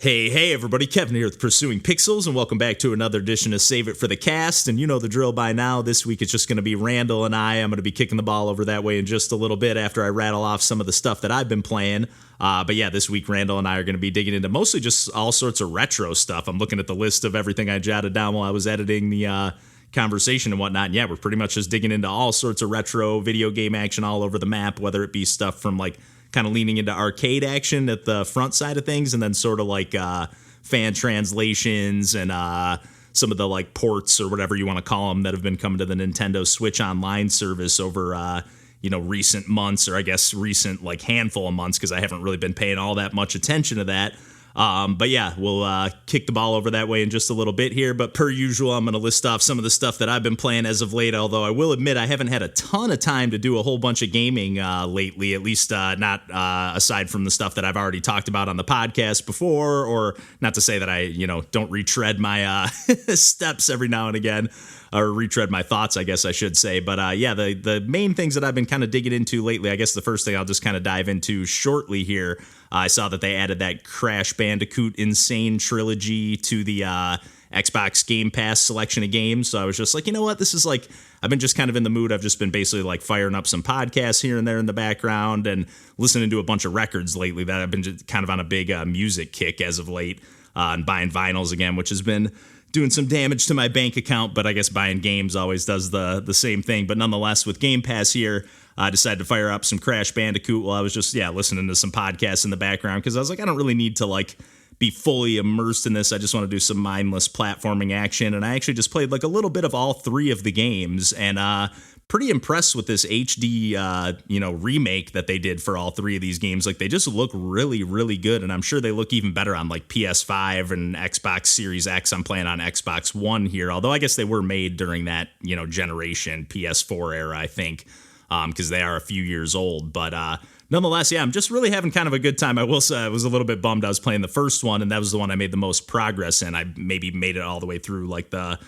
Hey, everybody, Kevin here with Pursuing Pixels, and welcome back to another edition of Save It for the Cast. And you know the drill by now. This week it's just going to be Randall and I'm going to be kicking the ball over that way in just a little bit after I rattle off some of the stuff that I've been playing. But yeah, this week Randall and I are going to be digging into mostly just all sorts of retro stuff. I'm looking at the list of everything I jotted down while I was editing the conversation and whatnot. And yeah, we're pretty much just digging into all sorts of retro video game action all over the map, whether it be stuff from like kind of leaning into arcade action at the front side of things, and then sort of like fan translations and some of the like ports or whatever you want to call them that have been coming to the Nintendo Switch Online service over recent months, or I guess recent like handful of months, because I haven't really been paying all that much attention to that. But yeah, we'll kick the ball over that way in just a little bit here. But per usual, I'm going to list off some of the stuff that I've been playing as of late, although I will admit I haven't had a ton of time to do a whole bunch of gaming lately, at least not aside from the stuff that I've already talked about on the podcast before, or not to say that I, don't retread my steps every now and again, or retread my thoughts, I guess I should say. But yeah, the main things that I've been kind of digging into lately, I guess the first thing I'll just kind of dive into shortly here, I saw that they added that Crash Bandicoot Insane Trilogy to the Xbox Game Pass selection of games. So I was just like, you know what, this is like, I've been just kind of in the mood. I've just been basically like firing up some podcasts here and there in the background and listening to a bunch of records lately that I've been just kind of on a big music kick as of late, and buying vinyls again, which has been doing some damage to my bank account, but I guess buying games always does the same thing. But nonetheless, with Game Pass here, I decided to fire up some Crash Bandicoot while I was just, listening to some podcasts in the background, because I was like, I don't really need to like be fully immersed in this. I just want to do some mindless platforming action. And I actually just played like a little bit of all three of the games, and pretty impressed with this HD, remake that they did for all three of these games. Like, they just look really, really good. And I'm sure they look even better on like PS5 and Xbox Series X. I'm playing on Xbox One here, although I guess they were made during that, generation, PS4 era, I think, because they are a few years old. But nonetheless, yeah, I'm just really having kind of a good time. I will say I was a little bit bummed. I was playing the first one, and that was the one I made the most progress in. I maybe made it all the way through like the,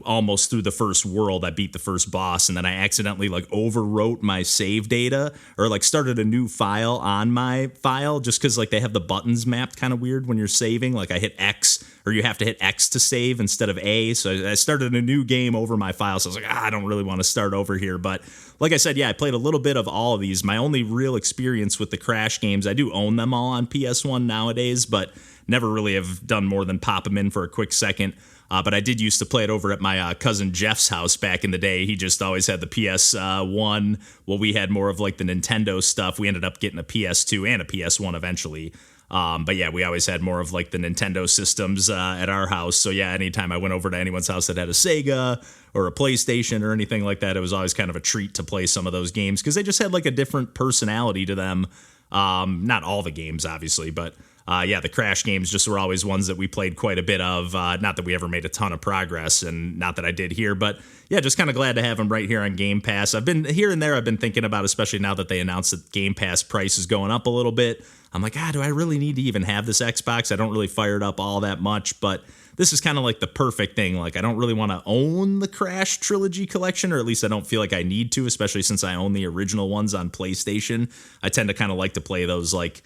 almost through the first world. I beat the first boss, and then I accidentally like overwrote my save data, or like started a new file on my file, just because like they have the buttons mapped kind of weird when you're saving. Like I hit X, or you have to hit X to save instead of A. So I started a new game over my file. So I was like, I don't really want to start over here. But like I said, yeah, I played a little bit of all of these. My only real experience with the Crash games, I do own them all on PS1 nowadays, but never really have done more than pop them in for a quick second. But I did used to play it over at my cousin Jeff's house back in the day. He just always had the PS1. Well, we had more of like the Nintendo stuff. We ended up getting a PS2 and a PS1 eventually. But yeah, we always had more of like the Nintendo systems at our house. So yeah, anytime I went over to anyone's house that had a Sega or a PlayStation or anything like that, it was always kind of a treat to play some of those games, because they just had like a different personality to them. Not all the games, obviously, but yeah, the Crash games just were always ones that we played quite a bit of. Not that we ever made a ton of progress, and not that I did here, but yeah, just kind of glad to have them right here on Game Pass. I've been here and there, I've been thinking about, especially now that they announced that Game Pass price is going up a little bit. I'm like, do I really need to even have this Xbox? I don't really fire it up all that much, but this is kind of like the perfect thing. Like, I don't really want to own the Crash Trilogy collection, or at least I don't feel like I need to, especially since I own the original ones on PlayStation. I tend to kind of like to play those like,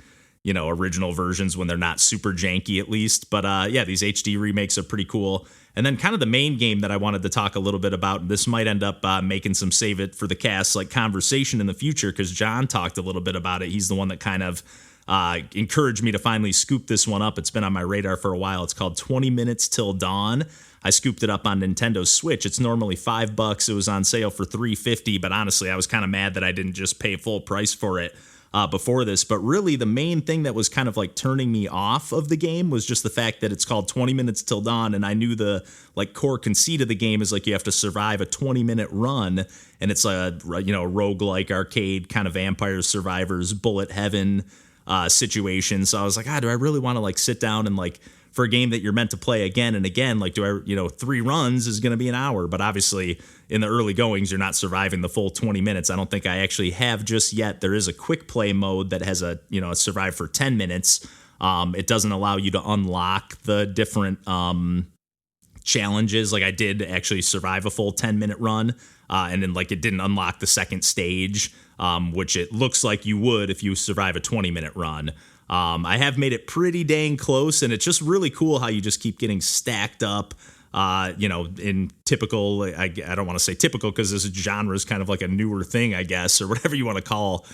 original versions when they're not super janky, at least. But yeah, these HD remakes are pretty cool. And then kind of the main game that I wanted to talk a little bit about, this might end up making some Save It for the Cast like conversation in the future, because John talked a little bit about it. He's the one that kind of encouraged me to finally scoop this one up. It's been on my radar for a while. It's called 20 Minutes Till Dawn. I scooped it up on Nintendo Switch. It's normally $5. It was on sale for $3.50, but honestly, I was kind of mad that I didn't just pay full price for it before this. But really, the main thing that was kind of like turning me off of the game was just the fact that it's called 20 Minutes Till Dawn, and I knew the like core conceit of the game is like you have to survive a 20-minute run, and it's a roguelike arcade kind of Vampire Survivors bullet heaven situation. So I was like, do I really want to like sit down and like, for a game that you're meant to play again and again, like, do I, 3 runs is going to be an hour, but obviously in the early goings, you're not surviving the full 20 minutes. I don't think I actually have just yet. There is a quick play mode that has a survive for 10 minutes. It doesn't allow you to unlock the different challenges. Like, I did actually survive a full 10-minute run, and then like it didn't unlock the second stage, which it looks like you would if you survive a 20-minute run. I have made it pretty dang close, and it's just really cool how you just keep getting stacked up. In typical, I don't want to say typical because this genre is kind of like a newer thing, I guess, or whatever you want to call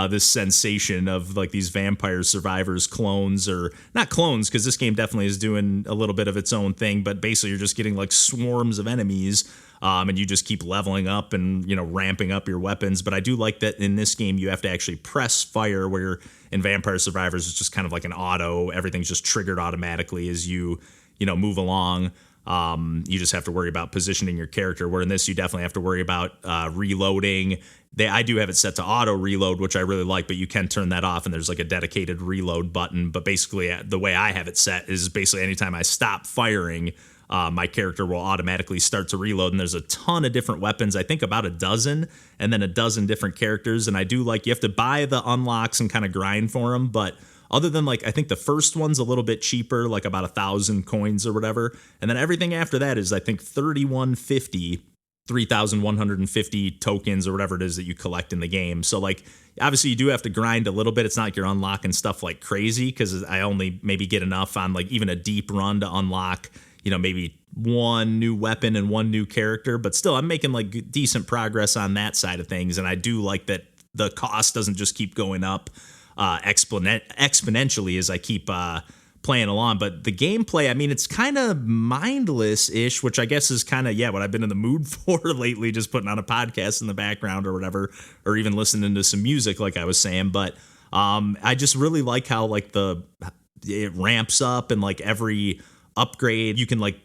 this sensation of like these vampire survivors clones, or not clones, because this game definitely is doing a little bit of its own thing, but basically you're just getting like swarms of enemies, and you just keep leveling up and, ramping up your weapons. But I do like that in this game you have to actually press fire, where in Vampire Survivors it's just kind of like an auto, everything's just triggered automatically as you move along. You just have to worry about positioning your character, where in this you definitely have to worry about reloading. I do have it set to auto reload, which I really like, but you can turn that off and there's like a dedicated reload button. But basically the way I have it set is basically anytime I stop firing, my character will automatically start to reload. And there's a ton of different weapons, I think about a dozen, and then a dozen different characters. And I do like, you have to buy the unlocks and kind of grind for them, but other than like, I think the first one's a little bit cheaper, like about 1,000 coins or whatever. And then everything after that is, I think, 3,150 tokens or whatever it is that you collect in the game. So like, obviously you do have to grind a little bit. It's not like you're unlocking stuff like crazy, because I only maybe get enough on like even a deep run to unlock, maybe one new weapon and one new character. But still, I'm making like decent progress on that side of things. And I do like that the cost doesn't just keep going up exponentially as I keep playing along. But the gameplay, I mean, it's kind of mindless-ish, which I guess is kind of, what I've been in the mood for lately, just putting on a podcast in the background or whatever, or even listening to some music like I was saying. But I just really like how like it ramps up, and like every upgrade you can like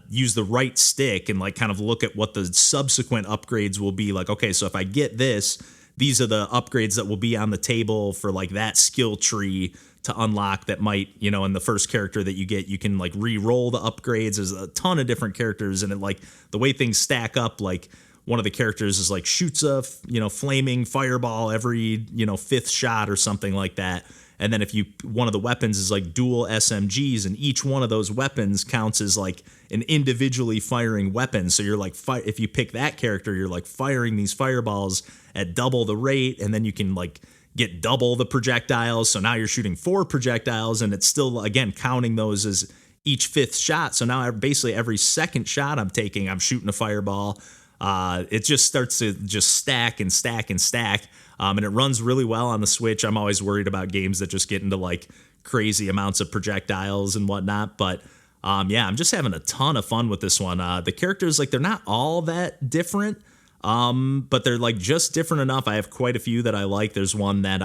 use the right stick and like kind of look at what the subsequent upgrades will be. Like, okay, so if I get this, these are the upgrades that will be on the table for like that skill tree to unlock that might, in the first character that you get, you can like re-roll the upgrades. There's a ton of different characters, and it like the way things stack up, like one of the characters is like shoots a, flaming fireball every, fifth shot or something like that. And then one of the weapons is like dual SMGs, and each one of those weapons counts as like an individually firing weapon. So you're like, if you pick that character, you're like firing these fireballs at double the rate, and then you can like get double the projectiles. So now you're shooting 4 projectiles, and it's still, again, counting those as each fifth shot. So now basically every second shot I'm taking, I'm shooting a fireball. It just starts to just stack and stack and stack. And it runs really well on the Switch. I'm always worried about games that just get into like crazy amounts of projectiles and whatnot. But I'm just having a ton of fun with this one. The characters, like, they're not all that different, but they're like just different enough. I have quite a few that I like. There's one that,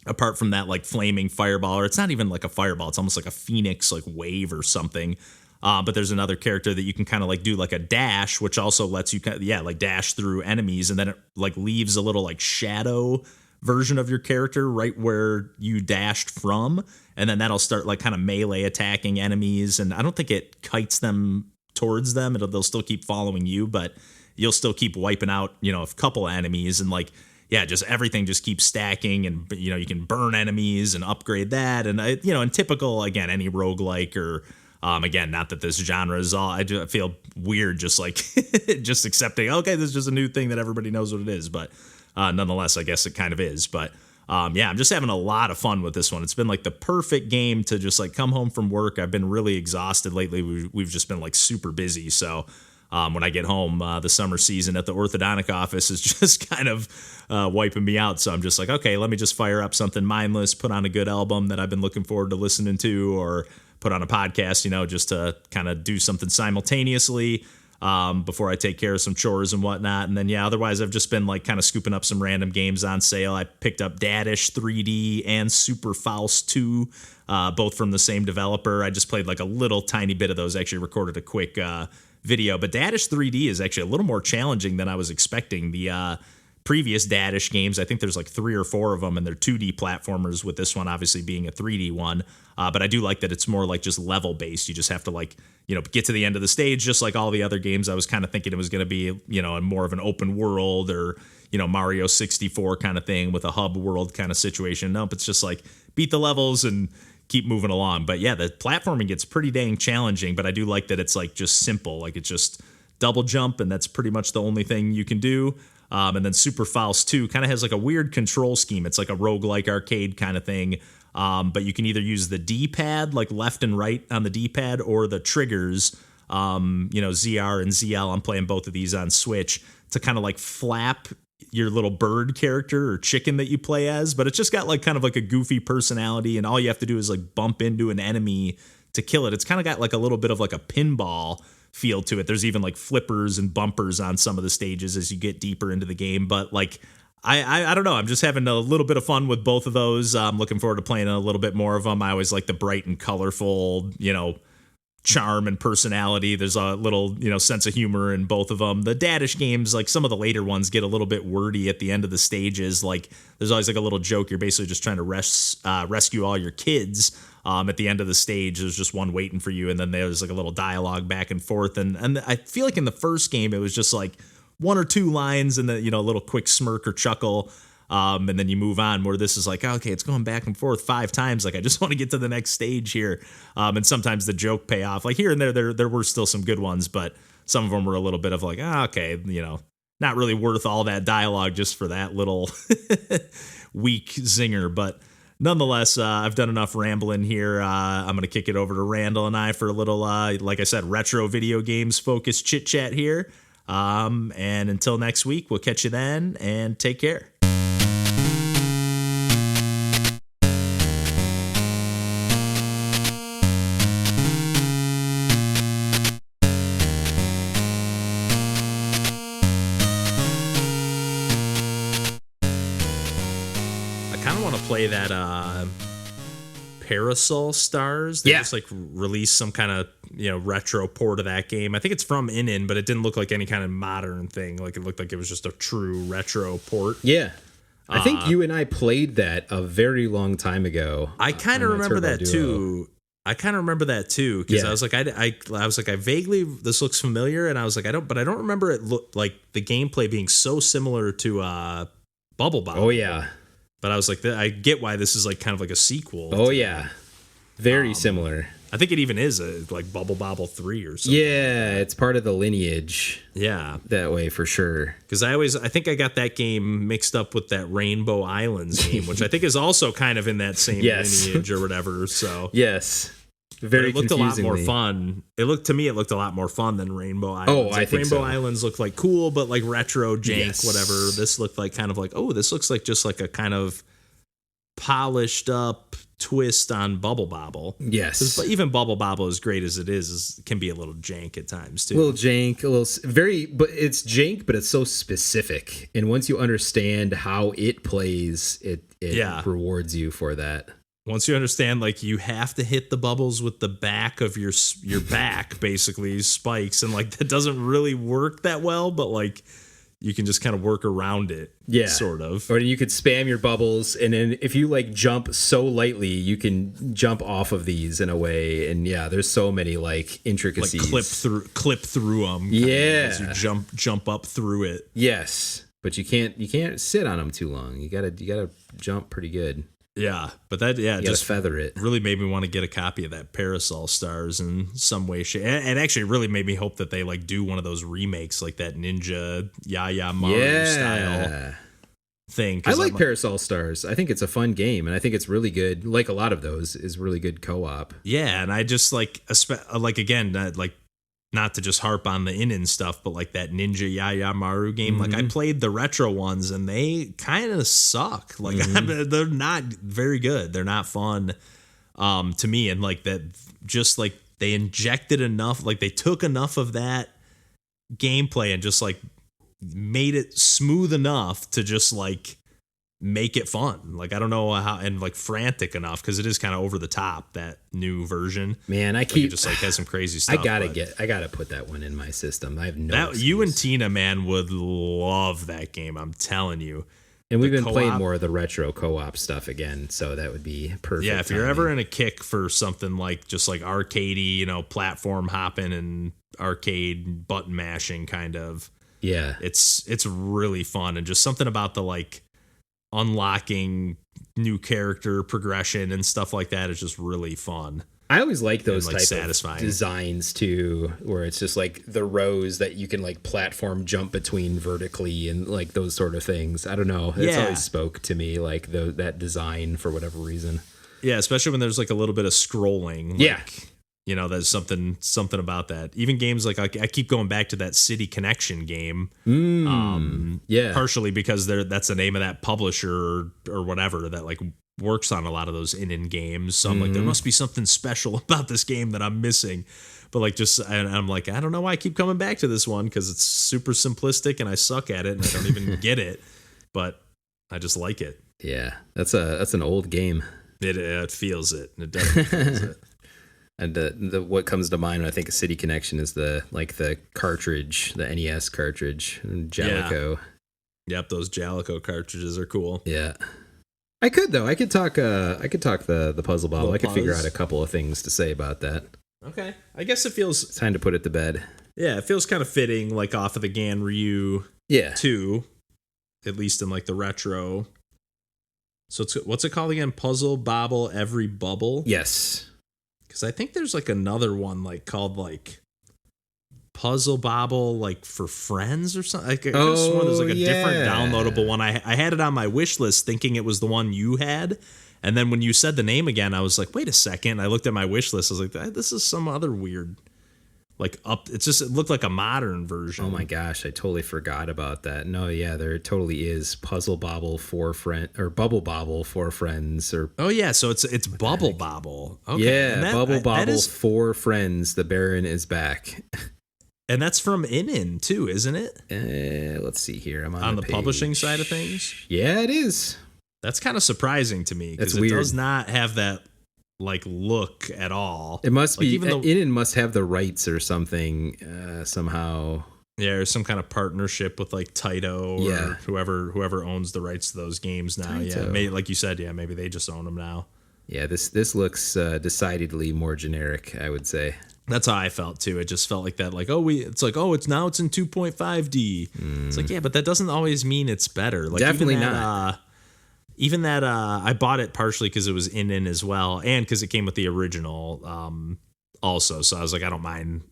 apart from that like flaming fireball, or it's not even like a fireball, it's almost like a phoenix like wave or something. But there's another character that you can kind of like do like a dash, which also lets you like dash through enemies, and then it like leaves a little like shadow version of your character right where you dashed from, and then that'll start like kind of melee attacking enemies. And I don't think it kites them towards them. They'll still keep following you, but you'll still keep wiping out, a couple of enemies, and like, just everything just keeps stacking, and you can burn enemies and upgrade that. And in typical, again, any roguelike or again, not that this genre is all, I feel weird just like just accepting, okay, this is just a new thing that everybody knows what it is, but nonetheless, I guess it kind of is. But I'm just having a lot of fun with this one. It's been like the perfect game to just like come home from work. I've been really exhausted lately. We've just been like super busy. So when I get home, the summer season at the orthodontic office is just kind of wiping me out. So I'm just like, okay, let me just fire up something mindless, put on a good album that I've been looking forward to listening to, or put on a podcast, just to kind of do something simultaneously before I take care of some chores and whatnot. And then, otherwise I've just been like kind of scooping up some random games on sale. I picked up Dadish 3D and Super Fowlst 2, both from the same developer. I just played like a little tiny bit of those, actually recorded a quick video. But Dadish 3D is actually a little more challenging than I was expecting. The previous Dadish games, I think there's like 3 or 4 of them, and they're 2D platformers, with this one obviously being a 3D one. But I do like that it's more like just level based. You just have to like, get to the end of the stage, just like all the other games. I was kind of thinking it was going to be, more of an open world, or, Mario 64 kind of thing with a hub world kind of situation. Nope, it's just like beat the levels and keep moving along. But the platforming gets pretty dang challenging, but I do like that it's like just simple. Like it's just double jump, and that's pretty much the only thing you can do. And then Super Fowlst 2 kind of has like a weird control scheme. It's like a roguelike arcade kind of thing. But you can either use the D-pad, like left and right on the D-pad, or the triggers, ZR and ZL. I'm playing both of these on Switch to kind of like flap your little bird character or chicken that you play as. But it's just got like kind of like a goofy personality, and all you have to do is like bump into an enemy to kill it. It's kind of got like a little bit of like a pinball feel to it. There's even like flippers and bumpers on some of the stages as you get deeper into the game. But like, I don't know. I'm just having a little bit of fun with both of those. I'm looking forward to playing a little bit more of them. I always like the bright and colorful, charm and personality. There's a little, sense of humor in both of them. The Dadish games, like some of the later ones, get a little bit wordy at the end of the stages. Like there's always like a little joke. You're basically just trying to rescue all your kids. At the end of the stage, there's just one waiting for you, and then there's like a little dialogue back and forth. And I feel like in the first game, it was just like one or two lines and a little quick smirk or chuckle. And then you move on, where this is like, okay, it's going back and forth 5 times. Like, I just want to get to the next stage here. And sometimes the joke pay off. Like here and there were still some good ones, but some of them were a little bit of like, okay, not really worth all that dialogue just for that little weak zinger. But nonetheless, I've done enough rambling here. I'm going to kick it over to Randall and I for a little, like I said, retro video games focused chit chat here. And until next week, we'll catch you then, and take care. Play that Parasol Stars. They just like released some kind of retro port of that game. I think it's from Inin, but it didn't look like any kind of modern thing. Like it looked like it was just a true retro port. Yeah, I think you and I played that a very long time ago. I kind of remember that too. Because I was like, I vaguely, this looks familiar, and I was like, I don't remember it look like the gameplay being so similar to Bubble Bobble. Oh yeah. But I was like, I get why this is like kind of like a sequel. Oh, yeah. Very similar. I think it even is like Bubble Bobble 3 or something. Yeah, it's part of the lineage. Yeah. That way, for sure. Because I think I got that game mixed up with that Rainbow Islands game, which I think is also kind of in that same lineage or whatever. So yes. Very it looked a lot more fun. It looked a lot more fun than Rainbow Islands. Oh, I think Rainbow so. Islands looked like cool, but like retro jank, whatever. This looked like kind of like, this looks like just like a kind of polished up twist on Bubble Bobble. Yes. But even Bubble Bobble, as great as it is, can be a little jank at times too. A little jank, but it's jank, but it's so specific. And once you understand how it plays, it rewards you for that. Once you understand, like, you have to hit the bubbles with the back of your back, basically, spikes, and like that doesn't really work that well, but like you can just kind of work around it, sort of. Or you could spam your bubbles, and then if you like jump so lightly, you can jump off of these in a way. And there's so many like intricacies, like clip through them. Yeah, as you jump up through it. Yes, but you can't sit on them too long. You gotta jump pretty good. Yeah, but that just feather it. Really made me want to get a copy of that Parasol Stars in some way, shape, and actually really made me hope that they like do one of those remakes, like that Ninja Yaya Maru style thing. I like Parasol Stars. I think it's a fun game, and I think it's really good. Like a lot of those, is really good co-op. Yeah, and I just like again, like, not to just harp on the Inin stuff, but like that Ninja Yaya Maru game, like I played the retro ones and they kind of suck. Like they're not very good. They're not fun to me. And like that, just like they injected enough, like they took enough of that gameplay and just like made it smooth enough to just like make it fun. Like I don't know how, and like frantic enough, because it is kind of over the top, that new version. Man, it just like has some crazy stuff. I gotta put that one in my system. I have no excuse. You and Tina, man, would love that game, I'm telling you. And we've been playing more of the retro co-op stuff again, so that would be perfect. Yeah, if you're ever in a kick for something like just like arcadey, platform hopping and arcade button mashing kind of. Yeah. It's really fun, and just something about the like unlocking new character progression and stuff like that is just really fun. I always like those like type satisfying of designs too, where it's just like the rows that you can like platform jump between vertically and like those sort of things. I don't know. It's always spoke to me, like that design for whatever reason. Yeah, especially when there's like a little bit of scrolling. Like, you know, there's something about that. Even games like I keep going back to that City Connection game. Partially because that's the name of that publisher or whatever that like works on a lot of those in games. So I'm like, there must be something special about this game that I'm missing. But like, and I'm like, I don't know why I keep coming back to this one, because it's super simplistic and I suck at it and I don't even get it. But I just like it. Yeah, that's an old game. It feels it. It definitely feels it. And the what comes to mind when I think of City Connection is the cartridge, the NES cartridge, Jalico. Yeah. Yep, those Jalico cartridges are cool. Yeah. I could talk the puzzle bobble. I could figure out a couple of things to say about that. Okay. I guess it feels it's time to put it to bed. Yeah, it feels kind of fitting, like off of the Ganryu 2, at least in like the retro. So what's it called again? Puzzle Bobble Every Bubble? Yes. Because I think there's like another one like called like Puzzle Bobble like for friends or something. I could have sworn there's like a different downloadable one. I had it on my wish list thinking it was the one you had. And then when you said the name again, I was like, wait a second. I looked at my wish list. I was like, this is some other weird, like it looked like a modern version. Oh my gosh, I totally forgot about that. No, yeah, there totally is Puzzle Bobble for friend or Bubble Bobble for friends or. Oh yeah, so it's Bubble Bobble. Okay. Yeah, Bubble Bobble for friends. The Baron is back. And that's from In too, isn't it? Let's see here. I'm on the page. Publishing side of things. Yeah, it is. That's kind of surprising to me because it does not have that like look at all. It must like be In must have the rights or something somehow. Yeah, or some kind of partnership with like Taito or whoever owns the rights to those games now. Taito. Yeah, maybe, like you said, maybe they just own them now. Yeah, this looks decidedly more generic, I would say. That's how I felt too. It just felt like that, like it's in 2.5D. It's like, yeah, but that doesn't always mean it's better. Like definitely not. Even that, I bought it partially because it was in as well, and because it came with the original also. So I was like, I don't mind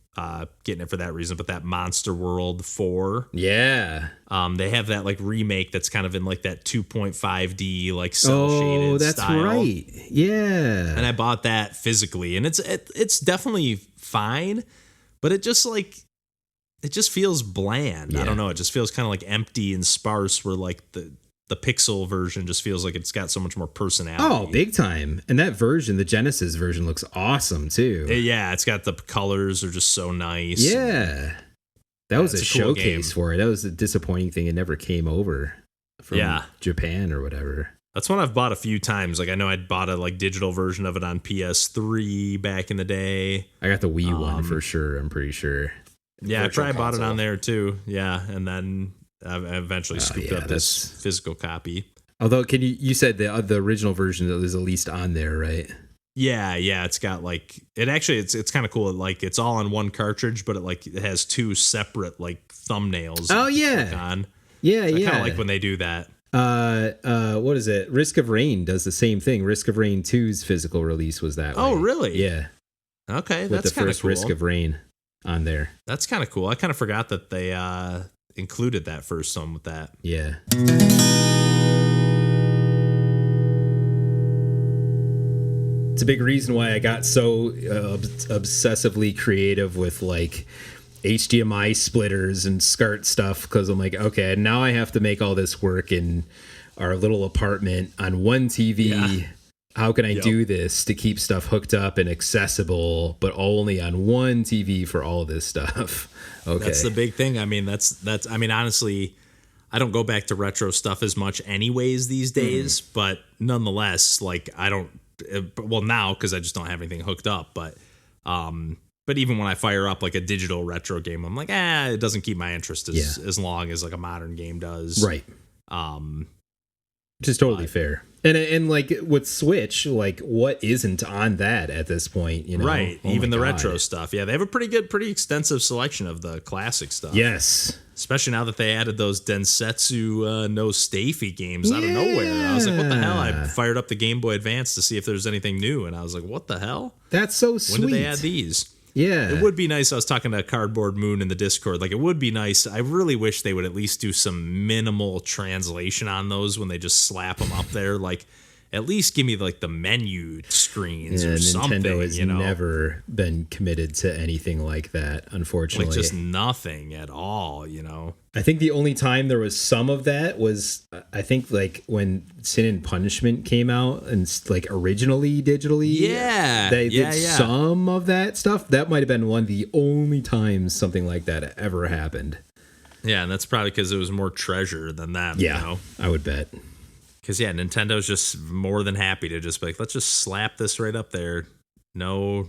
getting it for that reason. But that Monster World 4, they have that like remake that's kind of in like that 2.5D like cell shaded. Oh, that's style. right. Yeah, and I bought that physically, and it's definitely fine, but it just feels bland. I don't know. It just feels kind of like empty and sparse. Where like the Pixel version just feels like it's got so much more personality. Oh, big time. And that version, the Genesis version, looks awesome too. Yeah, it's got the colors are just so nice. Yeah. That was a showcase for it. That was a disappointing thing. It never came over from Japan or whatever. That's one I've bought a few times. Like I know I'd bought a like digital version of it on PS3 back in the day. I got the Wii one for sure, I'm pretty sure. Yeah, I probably bought it on there too. Yeah, and then I eventually scooped up this physical copy. Although, you said the original version is at least on there, right? Yeah, it's got like it's kind of cool. Like it's all on one cartridge, but it has two separate like thumbnails. Oh yeah, on. Yeah. I kind of like when they do that. What is it? Risk of Rain does the same thing. Risk of Rain 2's physical release was that way. Oh really? Yeah. Okay, with that's the first cool. Risk of Rain on there. That's kind of cool. I kind of forgot that they included that first one with that. Yeah. It's a big reason why I got so obsessively creative with like HDMI splitters and SCART stuff, because I'm like, okay, now I have to make all this work in our little apartment on one TV. Yeah. How can I do this to keep stuff hooked up and accessible, but only on one TV for all of this stuff? Okay. That's the big thing. I mean, I mean, honestly, I don't go back to retro stuff as much anyways these days, but nonetheless, like I don't, well now, cause I just don't have anything hooked up, but even when I fire up like a digital retro game, I'm like, it doesn't keep my interest as long as like a modern game does. Right. Which is totally fair. And like with Switch, like what isn't on that at this point, you know? Right. Even the retro stuff. Yeah, they have a pretty extensive selection of the classic stuff. Yes. Especially now that they added those Densetsu no Stafy games out of nowhere. I was like, what the hell? I fired up the Game Boy Advance to see if there's anything new, and I was like, what the hell? That's so sweet. When did they add these? Yeah. It would be nice. I was talking to Cardboard Moon in the Discord. Like, it would be nice. I really wish they would at least do some minimal translation on those when they just slap them up there. Like, at least give me like the menu screens or something. Nintendo has never been committed to anything like that, unfortunately. Like just nothing at all, I think the only time there was some of that was, I think, like when Sin and Punishment came out and like originally digitally. Yeah. They did some of that stuff. That might have been one of the only times something like that ever happened. Yeah, and that's probably because it was more treasure than that. Yeah, I would bet. Because, Nintendo's just more than happy to just be like, let's just slap this right up there. No,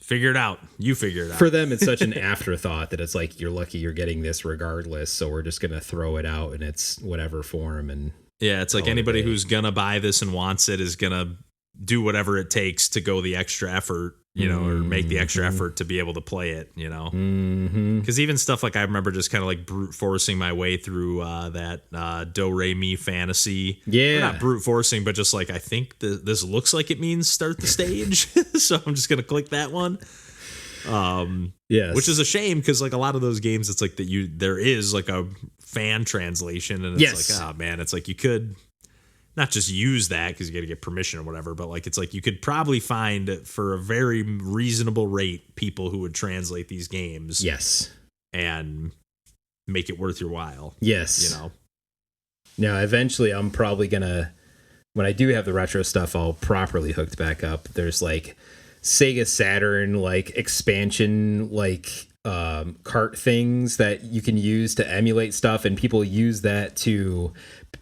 figure it out. You figure it out. For them, it's such an afterthought that it's like, you're lucky you're getting this regardless, so we're just going to throw it out in its whatever form. And yeah, it's like anybody who's going to buy this and wants it is going to do whatever it takes to go the extra effort, or make the extra effort to be able to play it, Because even stuff like I remember just kind of like brute forcing my way through that Do Re Mi Fantasy. Yeah. Or not brute forcing, but just like, I think this looks like it means start the stage. So I'm just going to click that one. Yes. Which is a shame because like a lot of those games, it's like there is like a fan translation and it's like, oh man, it's like you could not just use that because you got to get permission or whatever, but like it's like you could probably find for a very reasonable rate people who would translate these games. Yes. And make it worth your while. Yes. Now, eventually I'm probably going to, when I do have the retro stuff all properly hooked back up, there's like Sega Saturn, like expansion, like cart things that you can use to emulate stuff. And people use that to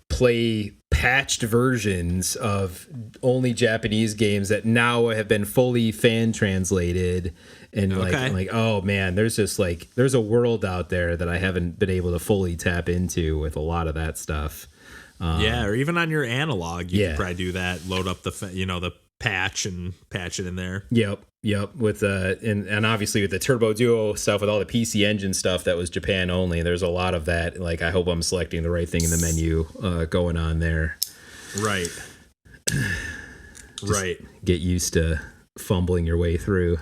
play patched versions of only Japanese games that now have been fully fan translated. And I'm like, oh man, there's a world out there that I haven't been able to fully tap into with a lot of that stuff. Or even on your analog, you could probably do that. Load up the patch and patch it in there. Yep. With and obviously with the Turbo Duo stuff, with all the PC Engine stuff that was Japan only, there's a lot of that. Like, I hope I'm selecting the right thing in the menu going on there. Right. Right. Get used to fumbling your way through.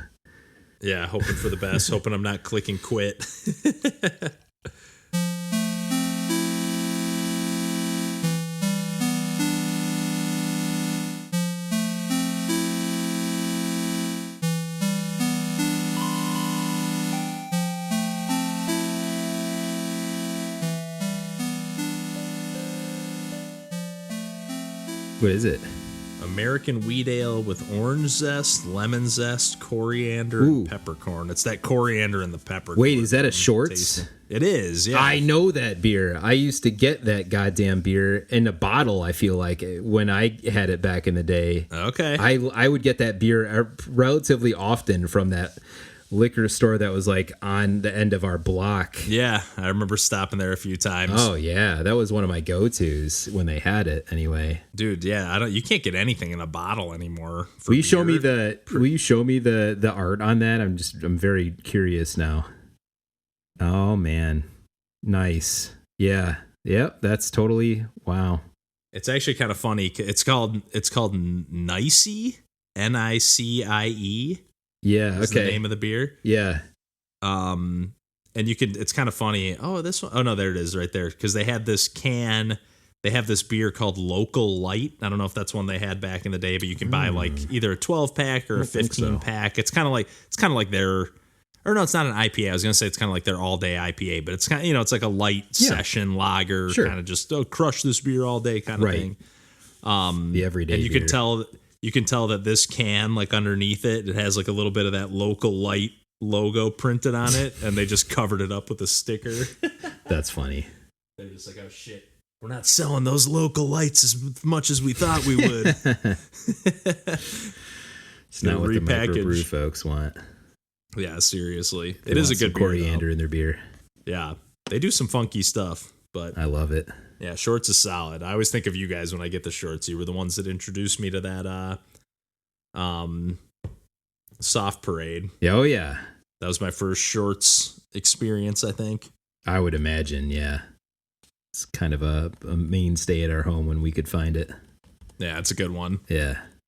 Yeah, hoping for the best. Hoping I'm not clicking quit. What is it? American wheat ale with orange zest, lemon zest, coriander, and peppercorn. It's that coriander and the peppercorn. Wait, is that a Shorts? It is, yeah. I know that beer. I used to get that goddamn beer in a bottle, I feel like, when I had it back in the day. Okay. I would get that beer relatively often from that liquor store that was like on the end of our block. Yeah, I remember stopping there a few times. Oh yeah, that was one of my go-tos when they had it anyway. Dude, yeah, you can't get anything in a bottle anymore. Will you show me the art on that? I'm very curious now. Oh man. Nice. Yeah. Yep, that's totally wow. It's actually kind of funny. It's called Nicie, Nicie. Yeah, is the name of the beer. Yeah. And it's kind of funny. Oh, this one. Oh no, there it is right there. Because they had this can. They have this beer called Local Light. I don't know if that's one they had back in the day, but you can buy like either a 12 pack or a 15 pack. It's kind of like their, or no, it's not an IPA. I was gonna say it's kind of like their all day IPA, but it's kind of, it's like a light session lager, kind of just crush this beer all day kind of thing. The everyday. And you beer. can tell that this can, like underneath it has like a little bit of that Local Light logo printed on it, and they just covered it up with a sticker. That's funny. They're just like, oh shit, we're not selling those Local Lights as much as we thought we would. It's not what the microbrew folks want. Yeah, seriously. It is a good beer, coriander in their beer. Yeah, they do some funky stuff, but I love it. Yeah, Shorts is solid. I always think of you guys when I get the Shorts. You were the ones that introduced me to that Soft Parade. Oh, yeah. That was my first Shorts experience, I think. I would imagine, yeah. It's kind of a mainstay at our home when we could find it. Yeah, it's a good one. Yeah.